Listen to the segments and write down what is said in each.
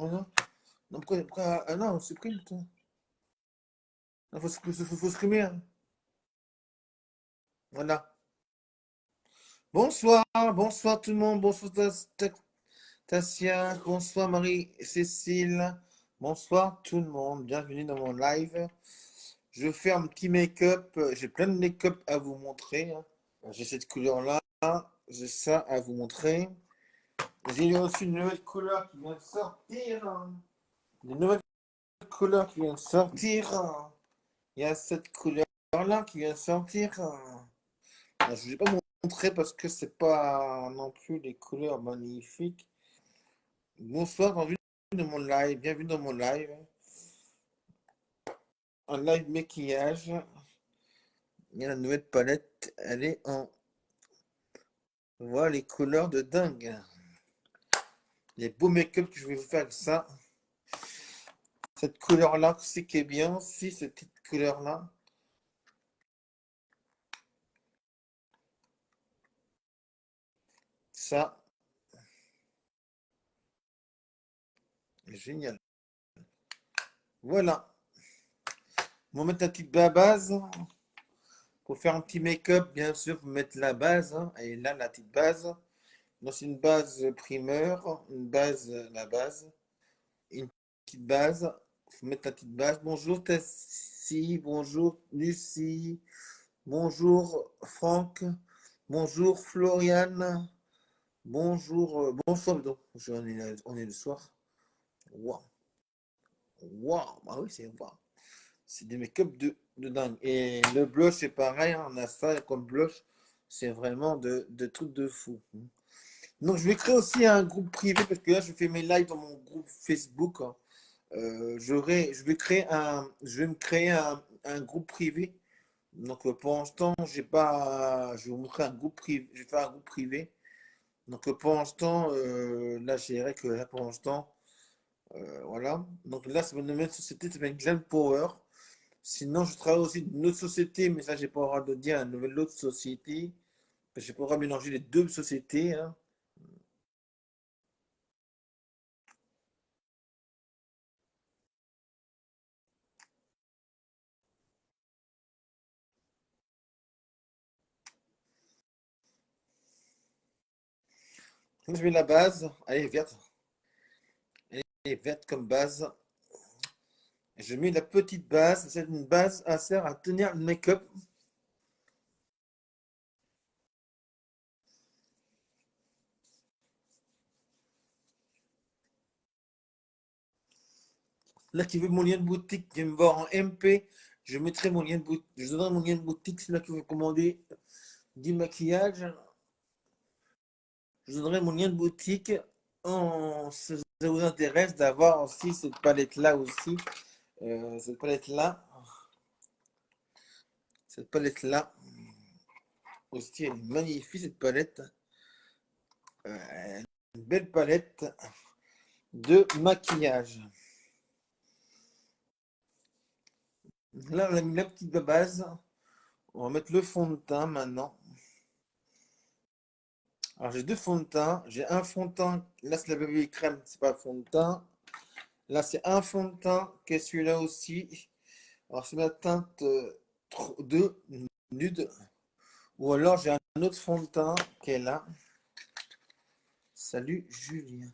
Oh non, non, ah non, on supprime, toi. Il faut supprimer, hein. Voilà. Bonsoir, bonsoir tout le monde, bonsoir Tassia, bonsoir Marie-Cécile, bonsoir tout le monde, bienvenue dans mon live. Je fais un petit make-up, j'ai plein de make-up à vous montrer, hein. J'ai cette couleur-là, j'ai ça à vous montrer. J'ai aussi une nouvelle couleur qui vient de sortir, hein. Une nouvelle couleur qui vient de sortir, hein. Il y a cette couleur-là qui vient de sortir, hein. Je ne vais pas montrer parce que c'est pas non plus des couleurs magnifiques. Bonsoir, bienvenue dans mon live. Un live maquillage. Il y a la nouvelle palette, elle est en. Voilà les couleurs de dingue. Les beaux make-up que je vais vous faire avec ça. Cette couleur-là, c'est qui est bien aussi, cette petite couleur-là. Ça, génial. Voilà. On va mettre la petite base. Pour faire un petit make-up, bien sûr, vous mettre la base, hein. Et là, la petite base. Donc, c'est une base primeur, une base, la base, une petite base. Il faut mettre la petite base. Bonjour Tessie, bonjour Lucie, bonjour Franck, bonjour Floriane, bonjour, bonsoir. Donc, on est le soir. Waouh, waouh, ah oui, c'est waouh. C'est des make-up de dingue. Et le blush, c'est pareil, hein, on a ça comme blush. C'est vraiment de trucs de fou. Donc, je vais créer aussi un groupe privé parce que là, je fais mes lives dans mon groupe Facebook, hein. Je vais me créer un groupe privé. Donc, pour l'instant, j'ai pas, je vais vous montrer un groupe privé. Je vais faire un groupe privé. Donc, pour l'instant, là, je dirais que là, pour l'instant, voilà. Donc, là, c'est une nouvelle société, ça s'appelle Glen Power. Sinon, je travaille aussi d'une autre société, mais ça, j'ai pas le droit de dire, une nouvelle autre société. J'ai pas le droit de mélanger les deux sociétés, hein. Là, je mets la base. Elle est verte. Elle est verte comme base. Je mets la petite base. C'est une base à sert à tenir le make-up. Là qui veut mon lien de boutique, qui me voir en MP, je mettrai mon lien de boutique. Je donnerai mon lien de boutique. C'est là qui veut commander du maquillage. Je donnerai mon lien de boutique. Si ça vous intéresse d'avoir aussi cette palette-là aussi. Cette palette-là. Cette palette-là. Aussi, elle est magnifique cette palette. Une belle palette de maquillage. Là, on a mis la petite base. On va mettre le fond de teint maintenant. Alors, j'ai deux fonds de teint. J'ai un fond de teint. Là, c'est la bébé crème. C'est pas le fond de teint. Là, c'est un fond de teint qui est celui-là aussi. Alors, c'est ma teinte 2 nude. Ou alors, j'ai un autre fond de teint qui est là. Salut, Julien.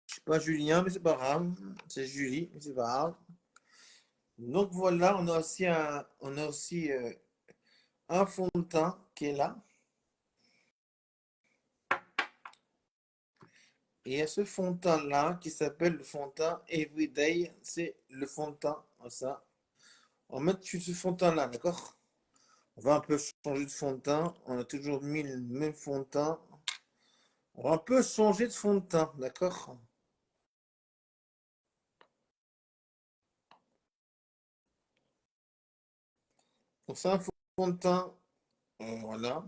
Je sais pas Julien, mais c'est pas grave. C'est Julie, mais c'est pas grave. Donc voilà, on a aussi un fond de teint qui est là. Et il y a ce fond de teint-là qui s'appelle le fond de teint Everyday. C'est le fond de teint, ça. On va mettre ce fond de teint-là, d'accord? On va un peu changer de fond de teint. On a toujours mis le même fond de teint. On va un peu changer de fond de teint, d'accord? Donc c'est un fond de teint, voilà.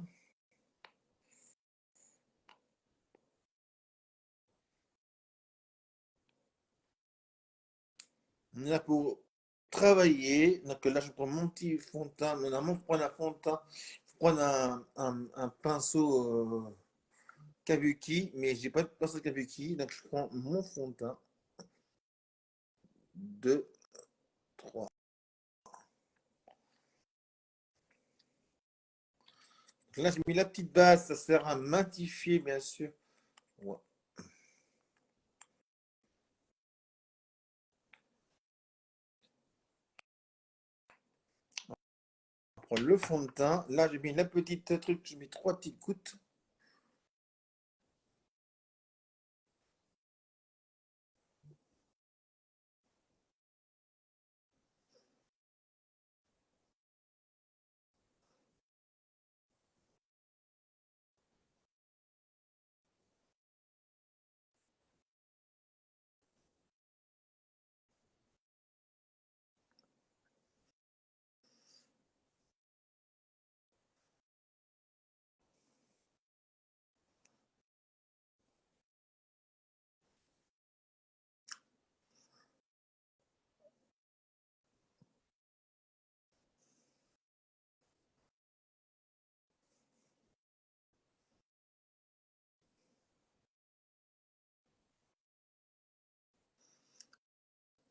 On est là pour travailler. Donc là, je prends mon petit fond de teint. Normalement, pour prendre un fond de teint, il faut prendre un pinceau kabuki, mais j'ai pas de pinceau kabuki. Donc je prends mon fond de teint. 2, 3. Là, j'ai mis la petite base. Ça sert à matifier, bien sûr. Ouais. On prend le fond de teint. Là, j'ai mis la petite truc. J'ai mis 3 petites gouttes.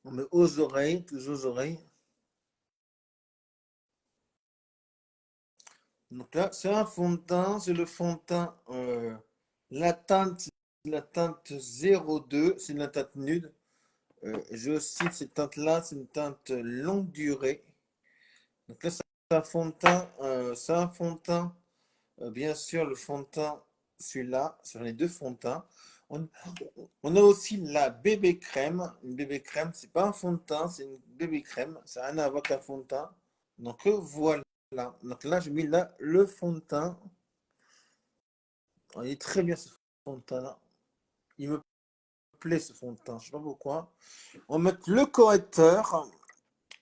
On met aux oreilles, toujours aux oreilles. Donc là, c'est un fond de teint, c'est le fond de teint. La teinte 02, c'est la teinte nude. Je cite cette teinte-là, c'est une teinte longue durée. Donc là, c'est un fond de teint, bien sûr, le fond de teint, celui-là, sur les deux fonds de teint. On a aussi la bébé crème. Une bébé crème, c'est pas un fond de teint, c'est une bébé crème. Ça n'a rien à voir qu'un fond de teint. Donc voilà. Donc là, j'ai mis là le fond de teint. Il est très bien ce fond de teint là. Il me plaît ce fond de teint, je sais pas pourquoi. On va mettre le correcteur,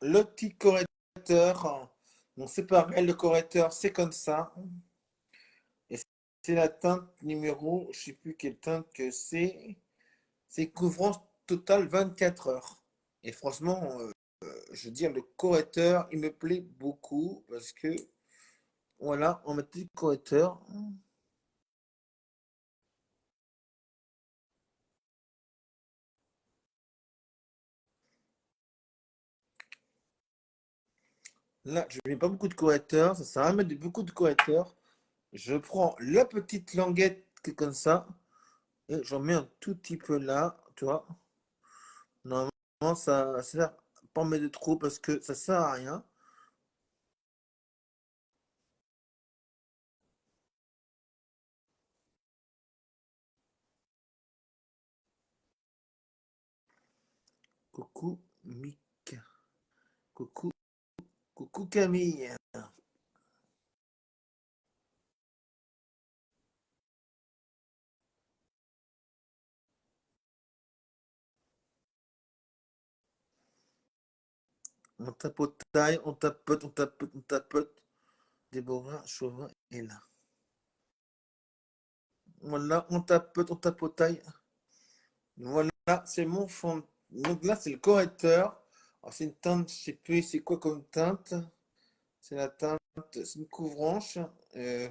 le petit correcteur. Bon, c'est pareil, le correcteur, c'est comme ça. Et c'est la teinte numéro, je sais plus quelle teinte que c'est. C'est couvrance totale 24 heures. Et franchement, je veux dire, le correcteur, il me plaît beaucoup parce que, voilà, on met le correcteur. Là, je ne mets pas beaucoup de correcteurs. Ça sert à rien de mettre beaucoup de correcteurs. Je prends la petite languette qui est comme ça et j'en mets un tout petit peu là, tu vois. Normalement, ça sert pas en mettre de trop parce que ça sert à rien. Coucou Mika. Coucou, coucou Camille. On tapotaille, on tapote, on tapote, on tapote. Déborah Chauvin est là. Voilà, on tapote, on tapotaille. Voilà, c'est mon fond. Donc là, c'est le correcteur. Alors, c'est une teinte, je sais plus c'est quoi comme teinte. C'est la teinte, c'est une couvranche. Il n'y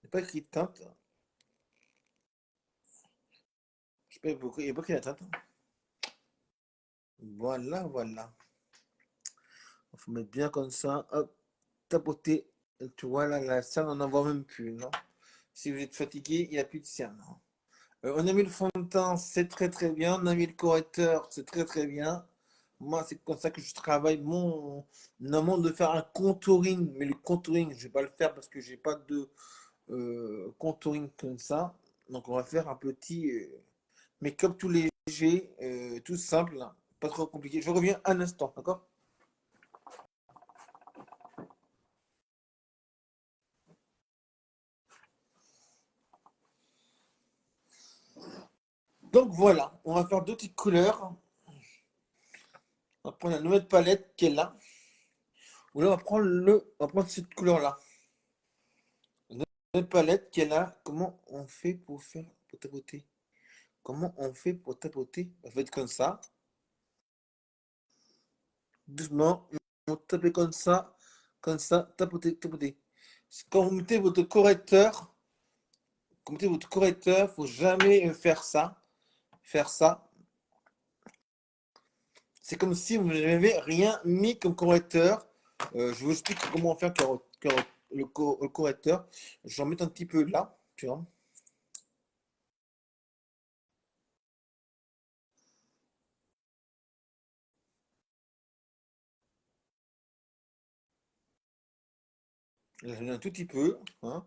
a pas écrit teinte. Je sais pas pourquoi, il n'y a pas écrit la teinte. Voilà, voilà. Il faut mettre bien comme ça. Hop, tapoter. Et tu vois, là, la scène, on n'en voit même plus, non? Si vous êtes fatigué, il n'y a plus de scène. On a mis le fond de teint, c'est très très bien. On a mis le correcteur, c'est très très bien. Moi, c'est comme ça que je travaille. Normalement, de faire un contouring, mais le contouring, je ne vais pas le faire parce que j'ai pas de contouring comme ça. Donc, on va faire un petit make-up tout léger, tout simple, là. Pas trop compliqué. Je reviens un instant, d'accord? Donc voilà, on va faire deux petites couleurs. On va prendre la nouvelle palette qui est là. Ou là, on va prendre cette couleur-là. La nouvelle palette qui est là. Comment on fait pour faire pour tapoter? Comment on fait pour tapoter? On fait comme ça. Doucement. On tape comme ça, tapoter, tapoter. Quand vous mettez votre correcteur, faut jamais faire ça. Faire ça. C'est comme si vous n'avez rien mis comme correcteur. Je vous explique comment faire le correcteur. J'en mets un petit peu là, tu vois. J'en mets un tout petit peu, hein.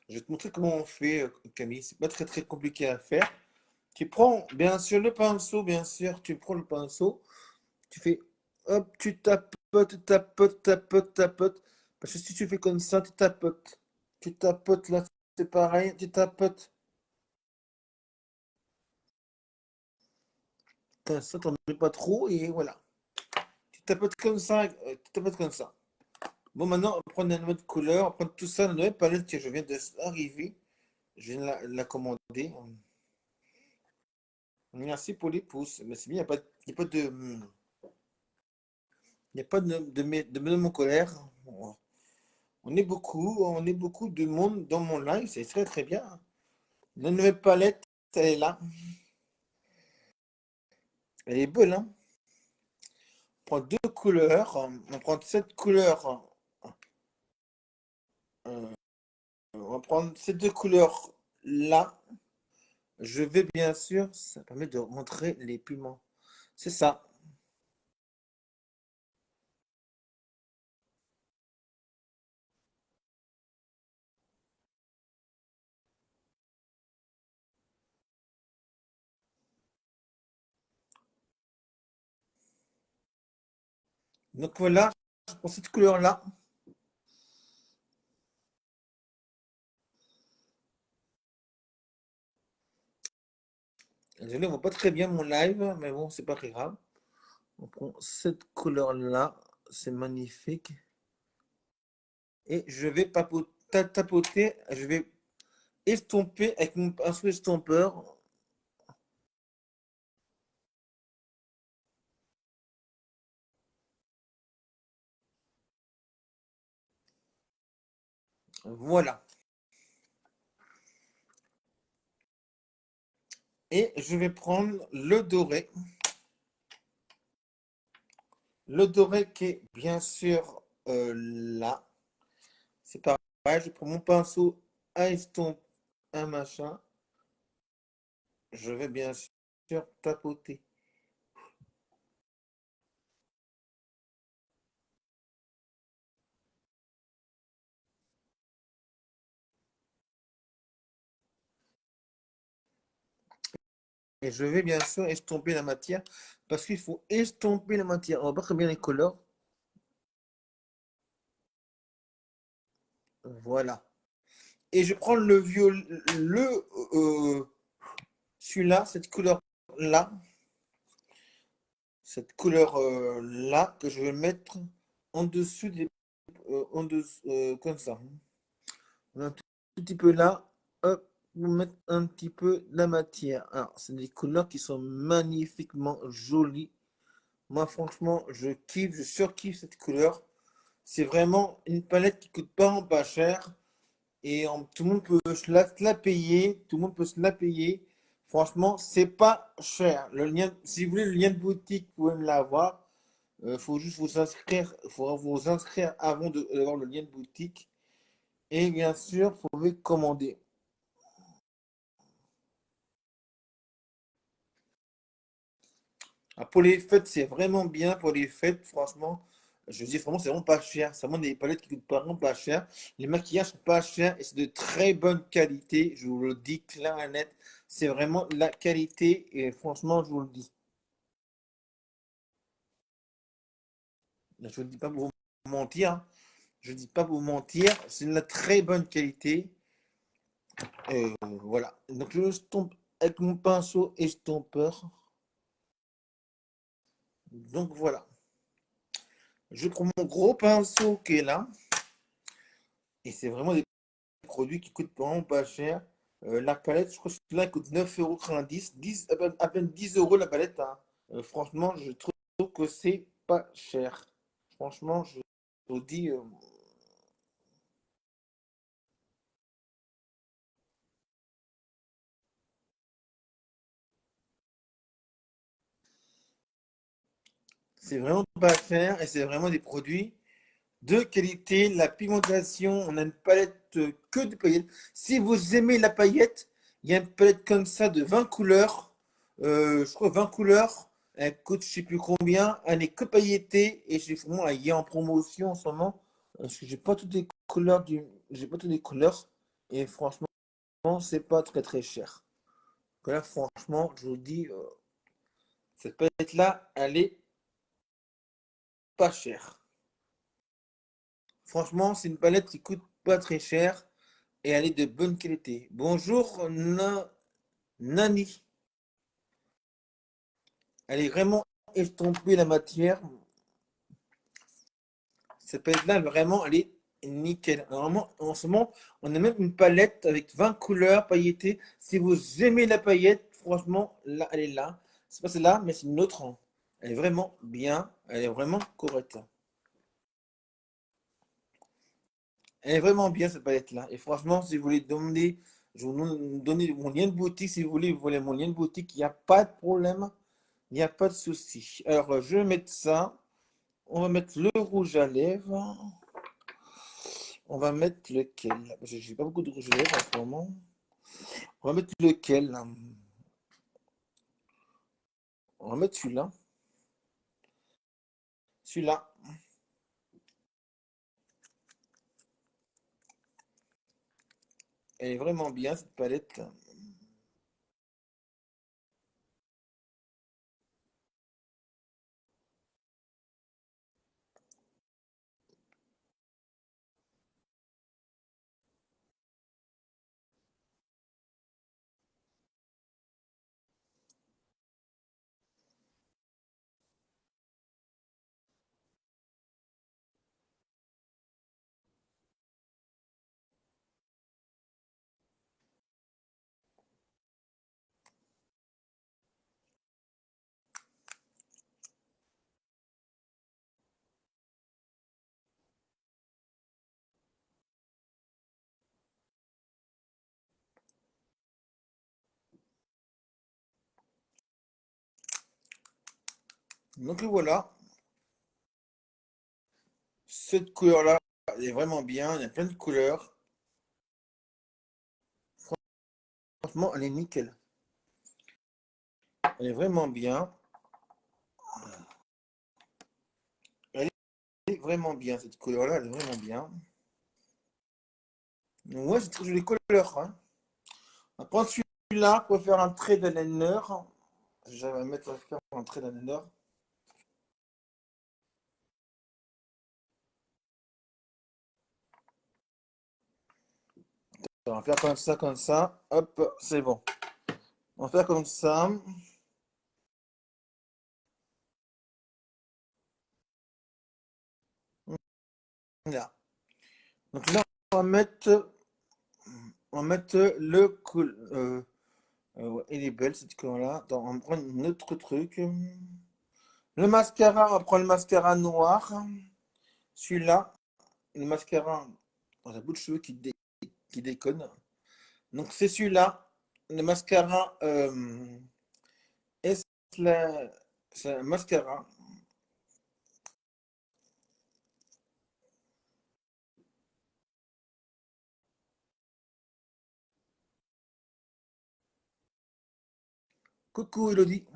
Je vais te montrer comment on fait, Camille. C'est pas très très compliqué à faire. Tu prends bien sûr le pinceau, bien sûr. Tu prends le pinceau. Tu fais hop, tu tapotes, tapotes, tapotes, tapotes. Parce que si tu fais comme ça, tu tapotes. Tu tapotes là, c'est pareil. Tu tapotes. Comme ça, t'en mets pas trop et voilà. Tu tapotes comme ça, tu tapotes comme ça. Bon, maintenant, on va prendre une nouvelle couleur, on va prendre tout ça, la nouvelle palette que je viens d'arriver. Je viens de la commander. Merci pour les pouces. Mais c'est bien, il n'y a pas de, il y a pas de mon colère. On est beaucoup de monde dans mon live, c'est très très bien. La nouvelle palette, elle est là. Elle est belle, hein. On prend deux couleurs. On prend cette couleur. euh, on va prendre ces deux couleurs là. Je vais bien sûr, ça permet de montrer les pigments. C'est ça. Donc voilà, je prends cette couleur-là. Désolé, on voit pas très bien mon live, mais bon, c'est pas très grave. On prend cette couleur-là, c'est magnifique. Et je vais tapoter, je vais estomper avec mon pinceau estompeur. Voilà. Et je vais prendre le doré. Le doré qui est bien sûr là. C'est pareil, je prends mon pinceau à estomper un machin, je vais bien sûr tapoter. Et je vais bien sûr estomper la matière parce qu'il faut estomper la matière. On voit pas très bien les couleurs. Voilà. Et je prends le violet, celui-là, cette couleur là que je vais mettre en dessous comme ça. Un tout petit peu là, hop, vous mettre un petit peu la matière. Alors, c'est des couleurs qui sont magnifiquement jolies. Moi, franchement, je kiffe, je surkiffe cette couleur. C'est vraiment une palette qui coûte pas cher. Et tout le monde peut se la payer. Tout le monde peut se la payer. Franchement, c'est pas cher. Le lien, si vous voulez le lien de boutique, vous pouvez me l'avoir. Il faut juste vous inscrire. Il faudra vous inscrire avant d'avoir le lien de boutique. Et bien sûr, vous pouvez commander. Ah, pour les fêtes, c'est vraiment bien. Pour les fêtes, franchement, je dis vraiment, c'est vraiment pas cher. C'est vraiment des palettes qui coûtent vraiment pas cher. Les maquillages sont pas chers et c'est de très bonne qualité. Je vous le dis clair et net. C'est vraiment la qualité et franchement, je vous le dis. Je ne dis pas pour vous mentir, hein. Je ne dis pas pour vous mentir. C'est de la très bonne qualité. Voilà. Donc, je stompe avec mon pinceau estompeur. Donc, voilà. Je prends mon gros pinceau qui est là. Et c'est vraiment des produits qui coûtent vraiment pas cher. La palette, je crois que celui-là coûte 9,90 €. 10, à peine 10 euros la palette, hein. Franchement, je trouve que c'est pas cher. Franchement, je vous dis, c'est vraiment pas cher et c'est vraiment des produits de qualité. La pigmentation, on a une palette que de paillettes. Si vous aimez la paillette, il y a une palette comme ça de 20 couleurs. Je crois 20 couleurs. Elle coûte je sais plus combien. Elle est que paillettée et j'ai vraiment, elle est en promotion en ce moment. Parce que j'ai pas toutes les couleurs j'ai pas toutes les couleurs. Et franchement, c'est pas très très cher. Donc là, franchement, je vous dis, cette palette-là, elle est pas chère. Franchement, c'est une palette qui coûte pas très cher et elle est de bonne qualité. Bonjour Nani. Elle est vraiment estompée la matière. Cette palette-là, vraiment, elle est nickel. Normalement, en ce moment, on a même une palette avec 20 couleurs pailletées. Si vous aimez la paillette, franchement, là, elle est là. C'est pas celle-là, mais c'est une autre, hein. Elle est vraiment bien. Elle est vraiment correcte. Elle est vraiment bien cette palette-là. Et franchement, si vous voulez demander, je vous donner mon lien de boutique. Si vous voulez mon lien de boutique, il n'y a pas de problème. Il n'y a pas de souci. Alors, je vais mettre ça. On va mettre le rouge à lèvres. On va mettre lequel? Parce que j'ai pas beaucoup de rouge à lèvres en ce moment. On va mettre lequel, là? On va mettre celui-là. Celui-là. Elle est vraiment bien, cette palette. Donc voilà. Cette couleur-là, elle est vraiment bien. Il y a plein de couleurs. Franchement, elle est nickel. Elle est vraiment bien. Elle est vraiment bien, cette couleur-là, elle est vraiment bien. Ouais, c'est très joli couleur, hein. On va prendre celui-là pour faire un trait de liner. Je vais mettre à faire un trait de liner. On va faire comme ça, comme ça. Hop, c'est bon. On va faire comme ça. Là. Donc là, on va mettre le cool. Ouais, il est belle cette couleur-là. Attends, on va prendre un autre truc. Le mascara, on va prendre le mascara noir. Celui-là, le mascara. On a beaucoup de cheveux qui déconnent. Donc c'est celui-là. Le mascara. Est c'est un mascara. Coucou Elodie.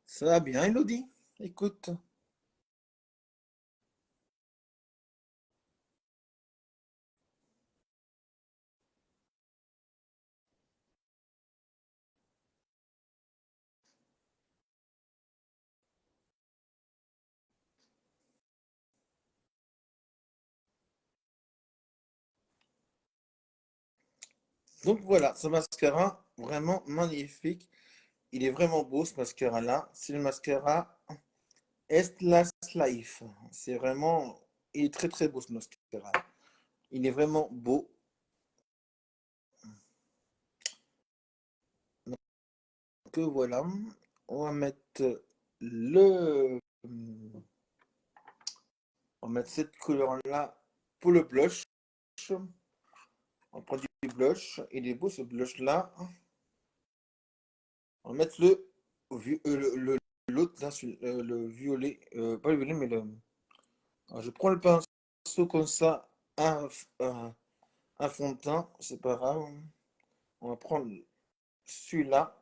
Ça va bien Elodie? Écoute. Donc voilà, ce mascara, vraiment magnifique. Il est vraiment beau ce mascara-là. C'est le mascara Estlas Life. C'est vraiment. Il est très très beau ce mascara. Il est vraiment beau. Donc voilà. On va mettre le. On va mettre cette couleur-là pour le blush. On prend du blush. Il est beau ce blush-là. On va mettre l'autre, là, le violet. Pas le violet, mais le. Alors, je prends le pinceau comme ça, un fond de teint, c'est pas grave. On va prendre celui-là.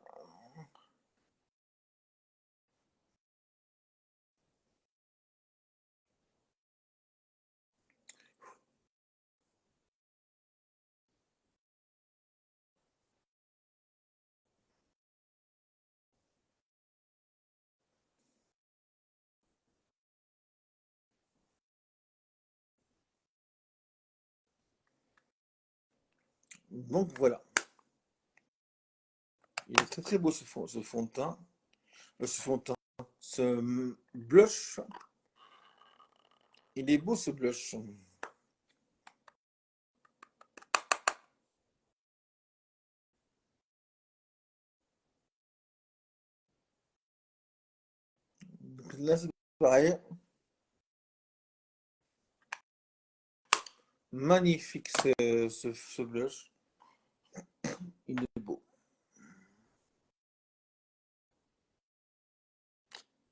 Donc voilà. Il est très très beau ce fond de teint. Ce fond de teint. Ce blush. Il est beau ce blush. Donc là c'est pareil. Magnifique ce blush. Il est beau.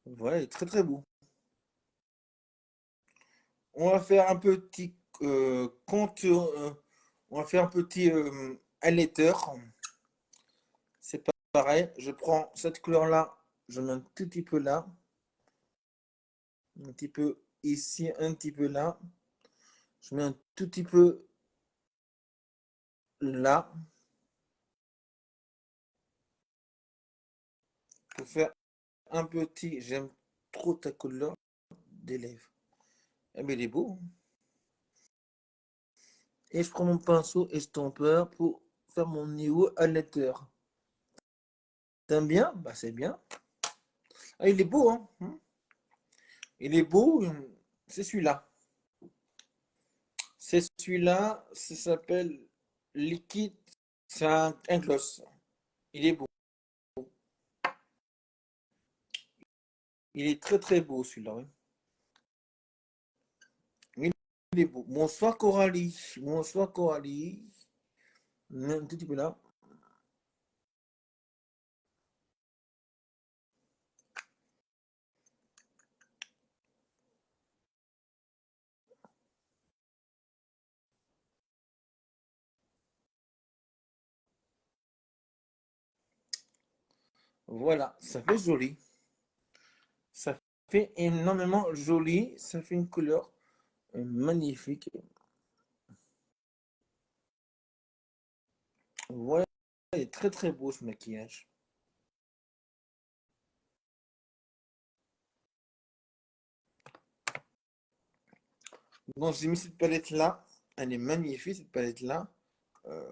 Voilà, il est très très beau. On va faire un petit contour. On va faire un petit highlighter. C'est pas pareil. Je prends cette couleur-là. Je mets un tout petit peu là. Un petit peu ici, un petit peu là. Je mets un tout petit peu là. Pour faire un petit. J'aime trop ta couleur des lèvres. Eh bien, il est beau. Et je prends mon pinceau estompeur pour faire mon niveau highlighter. T'aimes bien? Bah, c'est bien. Ah, il est beau, hein? Il est beau. C'est celui-là. C'est celui-là. Ça s'appelle Liquid. C'est un gloss. Il est beau. Il est très très beau celui-là. Oui. Oui, il est beau. Bonsoir Coralie. Bonsoir Coralie. Un petit peu là. Voilà, ça fait joli. Ça fait énormément joli. Ça fait une couleur magnifique. Voilà, il est très très beau ce maquillage. Donc j'ai mis cette palette là. Elle est magnifique cette palette là.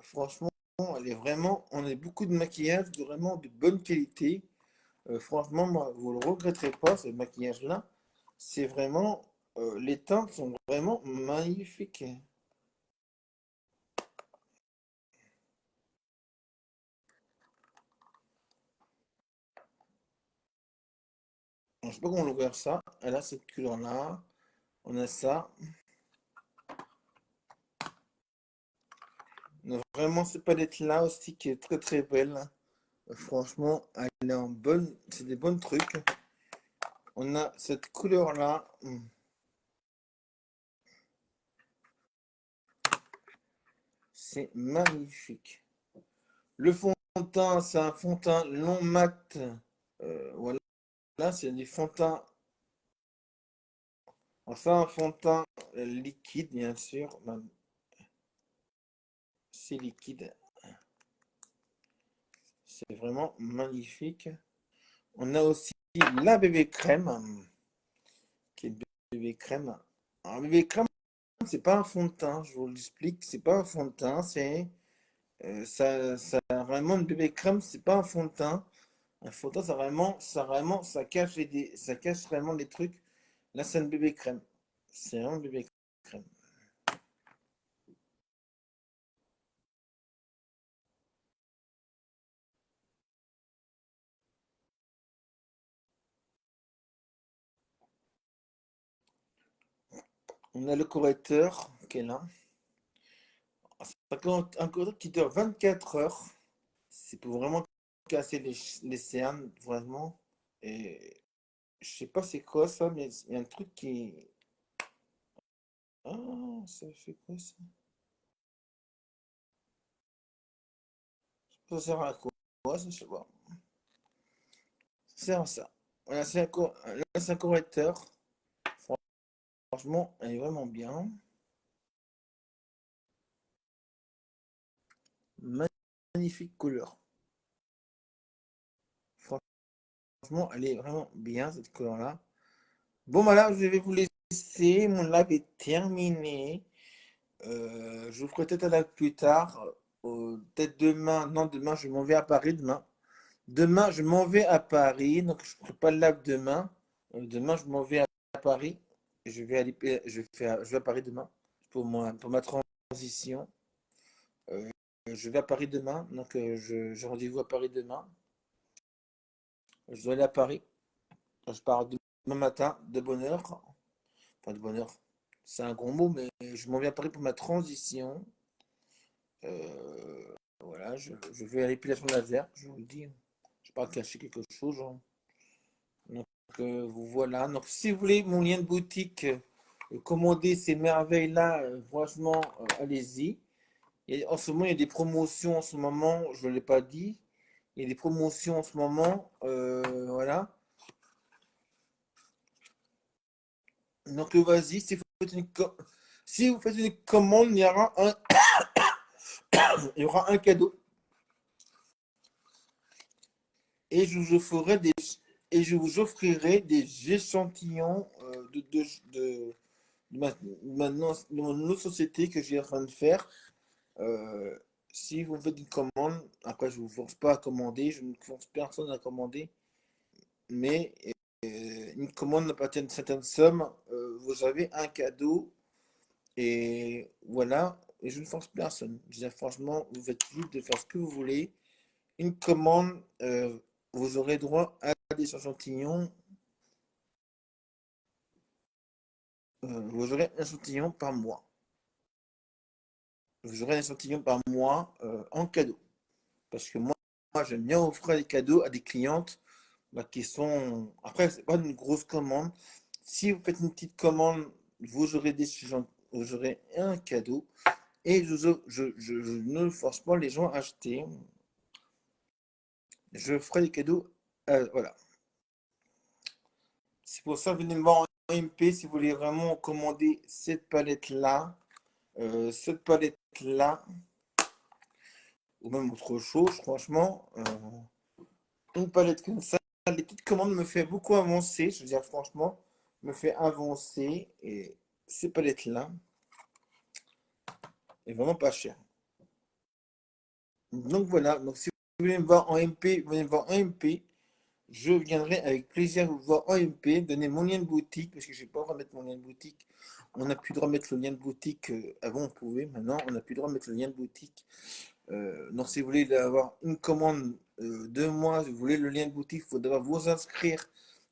Franchement, elle est vraiment. On a beaucoup de maquillage de vraiment de bonne qualité. Franchement, moi, vous ne le regretterez pas ce maquillage là. C'est vraiment. Les teintes sont vraiment magnifiques. Je ne sais pas comment l'ouvrir ça. Elle a cette couleur là. On a ça. On a vraiment cette palette là aussi qui est très très belle. Franchement, elle est en bonne. C'est des bons trucs. On a cette couleur là. C'est magnifique. Le fond de teint, c'est un fond de teint long mat. Voilà, c'est des fonds de teint. Enfin, un fond de teint liquide, bien sûr. C'est liquide. C'est vraiment magnifique. On a aussi la bébé crème, qui est bébé crème. Alors, bébé crème, c'est pas un fond de teint, je vous l'explique. C'est pas un fond de teint, c'est ça vraiment une bébé crème, c'est pas un fond de teint. Un fond de teint, ça cache ça cache vraiment les trucs. Là, c'est un bébé crème. C'est un bébé crème. On a le correcteur qui est là. C'est un correcteur qui dure 24 heures. C'est pour vraiment casser les cernes, vraiment. Et je sais pas c'est quoi ça, mais il y a un truc qui. Ah, ça fait quoi ça? Ça sert à quoi ça? Je sais pas. Ça sert à ça. Voilà, c'est un correcteur. Franchement, elle est vraiment bien. Magnifique couleur. Franchement, elle est vraiment bien cette couleur-là. Bon, voilà, je vais vous laisser. Mon live est terminé. Je vous ferai peut-être un live plus tard. Peut-être demain. Non, demain, je m'en vais à Paris demain. Demain, je m'en vais à Paris. Donc, je ne ferai pas le live demain. Demain, je m'en vais à Paris. Je vais aller, je vais à Paris demain pour ma transition. Euh, je vais à Paris demain. Donc, j'ai rendez-vous à Paris demain. Je dois aller à Paris. Je pars demain matin de bonne heure. Enfin, de bonne heure. C'est un gros mot, mais je m'en vais à Paris pour ma transition. Voilà, je vais à l'épilation laser, je vous le dis. Je ne vais pas cacher quelque chose, hein. Donc, vous voilà. Donc, si vous voulez mon lien de boutique, commander ces merveilles-là, franchement, allez-y. En ce moment, il y a des promotions en ce moment, je ne l'ai pas dit. Il y a des promotions en ce moment, voilà. Donc, vas-y, si vous faites une commande, il y aura un cadeau. Et je vous offrirai des échantillons de ma, de mon autre société que j'ai en train de faire. Euh, si vous me faites une commande, après je ne vous force pas à commander, je ne force personne à commander, mais une commande à partir d'une certaine somme, vous avez un cadeau et voilà, et je ne force personne. Je veux dire, franchement, vous êtes libre de faire ce que vous voulez. Une commande, vous aurez droit à des échantillons. Vous aurez un échantillon par mois. Vous aurez un échantillon par mois en cadeau. Parce que moi j'aime bien offrir des cadeaux à des clientes bah, qui sont. Après, c'est pas une grosse commande. Si vous faites une petite commande, vous aurez vous aurez un cadeau. Et je ne force pas les gens à acheter. Je ferai des cadeaux. Voilà. C'est pour ça que venez me voir en MP si vous voulez vraiment commander cette palette-là. Cette palette-là. Ou même autre chose, franchement. Une palette comme ça. Les petites commandes me fait beaucoup avancer. Je veux dire, franchement, me fait avancer. Et ces palettes-là est vraiment pas cher. Donc voilà. Donc si vous voulez me voir en MP, venez me voir en MP. Je viendrai avec plaisir vous voir en MP. Donner mon lien de boutique. Parce que je n'ai pas le droit de mettre mon lien de boutique. On n'a plus le droit de mettre le lien de boutique. Avant, on pouvait. Maintenant, on n'a plus le droit de mettre le lien de boutique. Donc, si vous voulez avoir une commande de moi, si vous voulez le lien de boutique, il faudra vous inscrire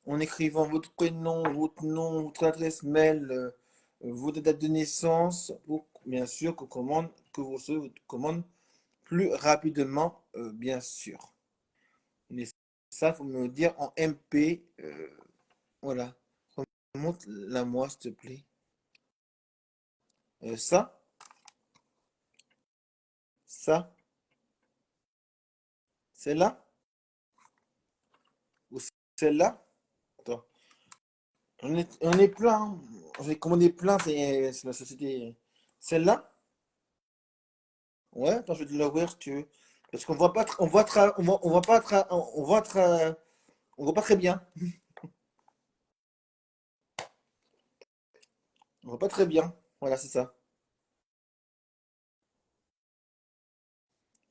en écrivant votre prénom, nom, votre adresse mail, votre date de naissance, pour bien sûr que vous recevez votre commande plus rapidement, bien sûr. Mais ça, il faut me le dire en MP. Voilà. Remonte-la moi, s'il te plaît. Ça, ça, celle-là ou celle-là. Attends. On est plein. J'ai commandé plein, c'est la société. Celle-là? Ouais, attends, je vais te l'ouvrir si tu veux. Parce qu'on voit pas, on voit pas, on voit pas très bien. On voit pas très bien. Voilà, c'est ça.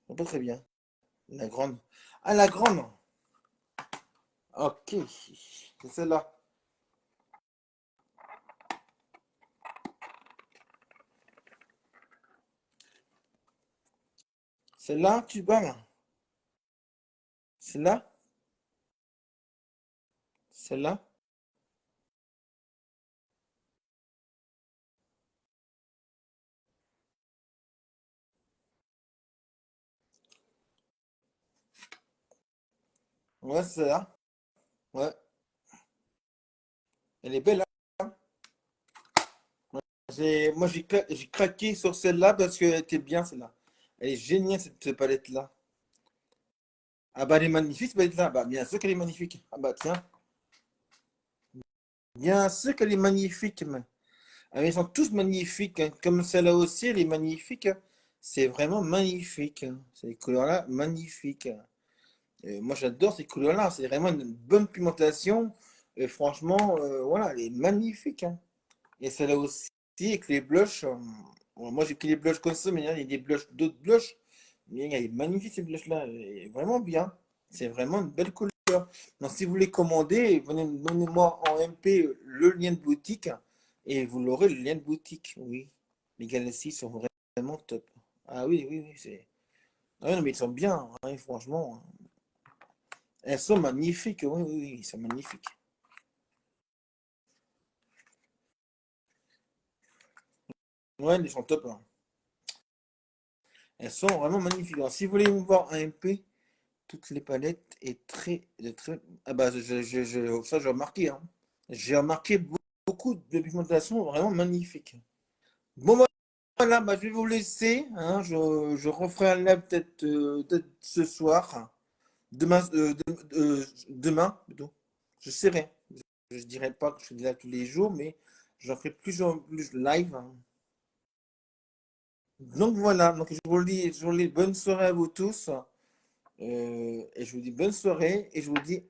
On voit pas très bien. La grande. Ah, la grande. Ok. C'est celle-là. Celle-là, tu parles. Celle-là? Celle-là? Ouais, c'est celle-là. Ouais. Elle est belle, hein. Moi, j'ai craqué sur celle-là parce qu'elle était bien, celle-là. Elle est géniale, cette palette-là. Ah bah elle est magnifique, cette palette-là. Bah bien sûr qu'elle est magnifique. Ah bah tiens, bien sûr qu'elle est magnifique. Ah, mais ils sont tous magnifiques, hein. Comme celle-là aussi, elle est magnifique, hein. C'est vraiment magnifique, hein. Ces couleurs-là, magnifiques, hein. Moi j'adore ces couleurs-là. C'est vraiment une bonne pigmentation. Et franchement, voilà, elle est magnifique, hein. Et celle-là aussi, avec les blushs. Bon, moi j'ai pris les blushs comme ça, mais il y a des blushs, d'autres blushs. Mais elle est magnifique ces blushs-là. Elle est vraiment bien. C'est vraiment une belle couleur. Donc si vous voulez commander, venez donnez-moi en MP le lien de boutique et vous l'aurez le lien de boutique. Oui. Les Galaxies sont vraiment top. Ah oui, oui, oui, c'est. Ah oui, non, mais ils sont bien, hein, franchement. Elles sont magnifiques, oui, oui, oui, ils sont magnifiques. Ouais, elles sont top, hein. Elles sont vraiment magnifiques. Alors, si vous voulez me voir en MP, toutes les palettes est très. Ah bah ça j'ai remarqué, hein. J'ai remarqué beaucoup de pigmentation vraiment magnifique. Bon bah, voilà, bah, je vais vous laisser, hein. Je referai un live peut-être ce soir. Demain plutôt. Je serai. Je ne dirais pas que je suis là tous les jours, mais j'en ferai plus en plus live, hein. Donc voilà, donc je vous dis bonne soirée à vous tous. Et je vous dis bonne soirée et je vous dis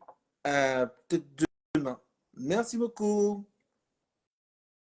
à peut-être demain. Merci beaucoup.